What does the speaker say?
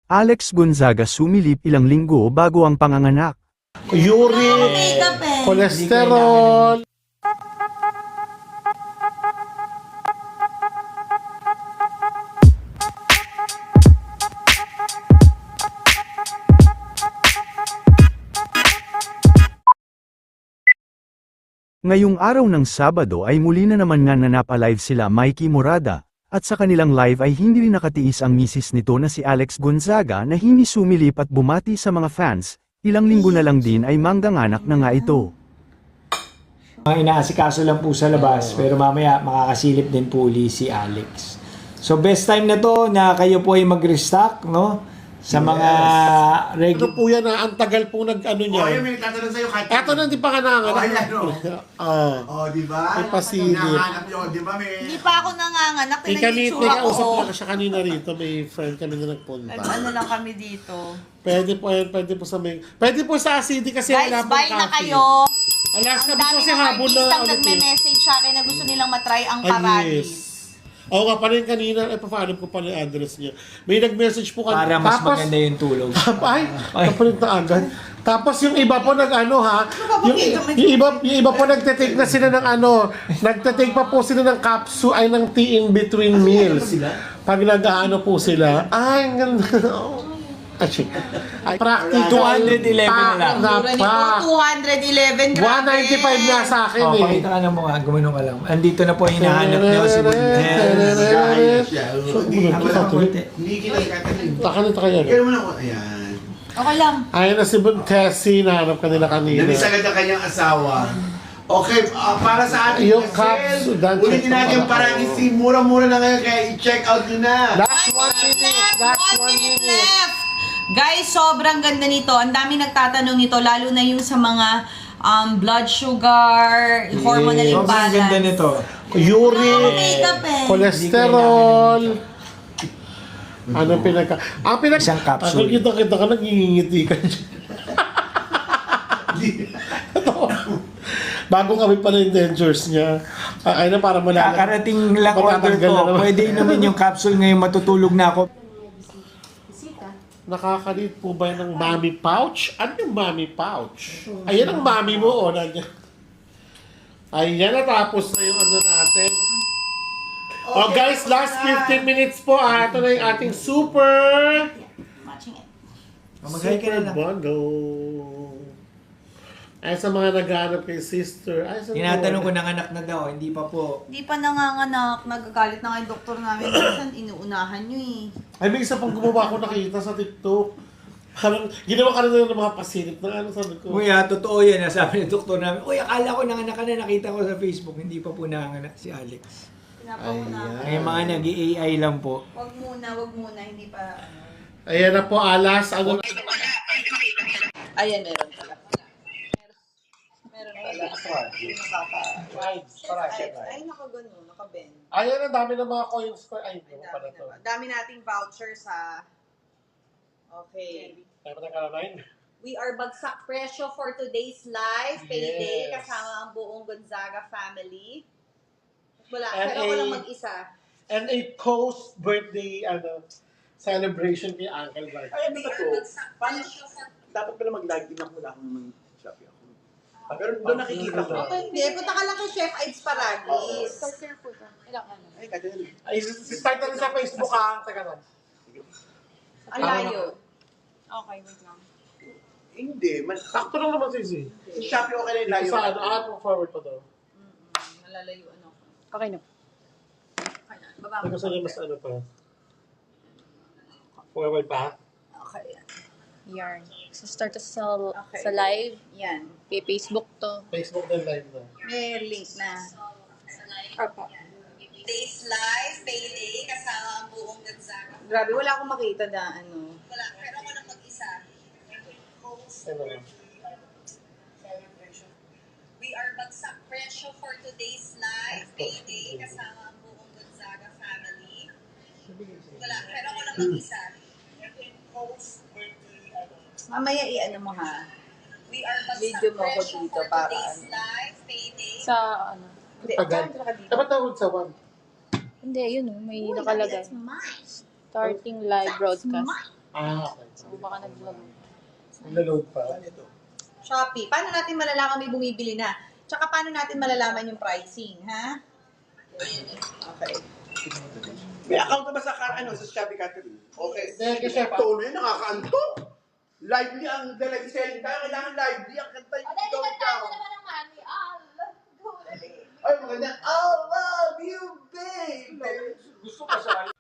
Alex Gonzaga sumilip ilang linggo bago ang panganganak. Uric, cholesterol. Ngayong araw ng Sabado ay muli na naman nga nanap-alive sila Mikey Morada, at sa kanilang live ay hindi rin nakatiis ang misis nito na si Alex Gonzaga na hindi sumilip at bumati sa mga fans, ilang linggo na lang din ay mangganganak na nga ito. Mga inaasikaso lang po sa labas, pero mamaya makakasilip din po uli si Alex. So best time na to na kayo po ay mag-restock, no? Sa mga Ano po yan ang tagal po nag-ano niya. Ayun, may nagtatanong sa'yo kahit... Eto na, hindi pa ka nanganganak. Ayan, Oh. di ba? May pasilip. Nanganap yun, di ba? Hindi pa ako nanganganak. May kausap na siya kanina rito. May friend kami na nagpunta. Ano lang kami dito. Pwede po sa may... Pwede po sa ACD kasi Guys, wala pong bye na coffee. kayo. Alas, Ang sabi ko dami kasi ng habol na... artistang nagme-message sa akin na gusto nilang matry ang Ay, Paradis. yes. Oo nga pala yung kanina, paano ko pala yung address niya. May nag-message po kanina. para mas maganda yung tulog. Ay, kapalit na agad. Tapos yung iba po nag-ano ha, yung iba po nagte-take na sila ng ano, nagte-take pa po sila ng capsule, ay ng tea in between meals. Pag nag-ano po sila, ay, ang ganda. Ay, practical. 211 na lang. Mura nito, 211, grabe. 195 nga sa akin Oh, eh. pakita ka ng mukha, gumano ka lang. Andito na po yung hinahanap niyo si Ayos siya. Hindi kita Taka na kaya. Kaya mo na ako, ayan. Okay lang. Ayun na si Tessie, nahanap kanila kanina. Namiss agad ang kanyang asawa. Okay, para sa ating Yung capsule, ulitin natin parang mura-mura na ngayon kaya i-check out nyo na. Last 1 minute. Last 1 minute. Left. Guys, sobrang ganda nito. Ang dami nagtatanong ito, lalo na yung sa mga blood sugar, hormonal Sobrang ganda imbalance. nito. Uric, Makeup eh. cholesterol. Ano pinaka... Ang pinaka... Isang capsule. Kita ka, nagingingiti ka. Bago kami pala yung dentures niya. Ay na para malala. Kakarating lang order Matatanggal na ko. naman. Pwede naman yung capsule ngayon, matutulog na ako. Nakakalit po ba yan ng mommy pouch? Ano yung mommy pouch? Ayan ang mommy mo, o. Nandiyan. Ayan, natapos na yung ano natin. Oh guys, last 15 minutes po. Ito na yung ating super... Matching it. Mag-hi ka na lang. bundle. Ay sa mga naghahanap kay sister. Ay sa Tinatanong ko ng anak na daw, hindi pa po. Hindi pa nanganganak. Nagagalit na nga yung doktor namin. Minsan, inuunahan nyo eh. Ay, may isa pang gumawa ako nakita sa TikTok. Parang, ginawa ka na ng mga pasilip na ano sabi ko. Uy, totoo yan. Sabi ng doktor namin, uy, akala ko nanganak ka na, nakita ko sa Facebook. Hindi pa po nanganak si Alex. Pinapauna. Ngayon mga nag-AI lang po. Wag muna. Hindi pa. Ayan na po, alas. Ano na? Ayan, meron pala. Meron pala. Ay, nakagano, nakabend. Ayan, ang dami ng mga coins ko. Ay, hindi mo pala to. Dami nating vouchers ha. Okay. Tayo pa na Caroline. We are bagsak presyo for today's live payday Yes. kasama ang buong Gonzaga family. Wala, And pero ako a- lang mag-isa. And a post-birthday celebration kay Uncle Mark. Ay, ano ba to? Paano? Dapat pala mag-log in ako wala akong naman Shopee ako. Pero doon nakikita ko. Okay, hindi. Punta ka lang kay Chef Ides Paragis. Ay, kaya Ay, start na rin sa Facebook ha. Teka lang. Ang layo. Okay, wait lang. Hindi. Sakto lang naman Sisi. Sa Shopee okay na yung layo. Sa ano, forward pa to. Nalalayuan ako. Okay na. Okay na. Baba Ay, mo. gusto niya mas ano pa. Forward pa. Okay. Yarn. So, start sa, Okay. sa live. Yan. Kay Facebook to. Facebook din live na. May link na. Opo. Today's live payday kasama ang buong Gonzaga. Grabe, wala akong makita na ano. Wala, pero ako lang mag-isa. Ano lang. We are bagsak presyo for today's live payday kasama ang buong Gonzaga family. Wala, pero ako lang mag-isa. Mamaya i-ano mo ha. We are bagsak Video mo ako presyo dito for para today's ano. live payday. Sa ano? Hindi, Tagal. ka dito. Dapat tawag sa one. Hindi, yun oh, may Uy, nakalagay. that's mine. Starting live broadcast. Okay. So, baka nag-vlog. Naglo-load pa. Shopee. Paano natin malalaman may bumibili na? Tsaka paano natin malalaman yung pricing, ha? Okay. May account na ba sa sa Shopee Catering? Okay. Hindi, kasi Tuloy, nakakaanto. Lively ang dalagang selling tayo. Kailangan lively ang kanta yung ikaw. Ay, maganda. I love you, babe. Gusto ka sa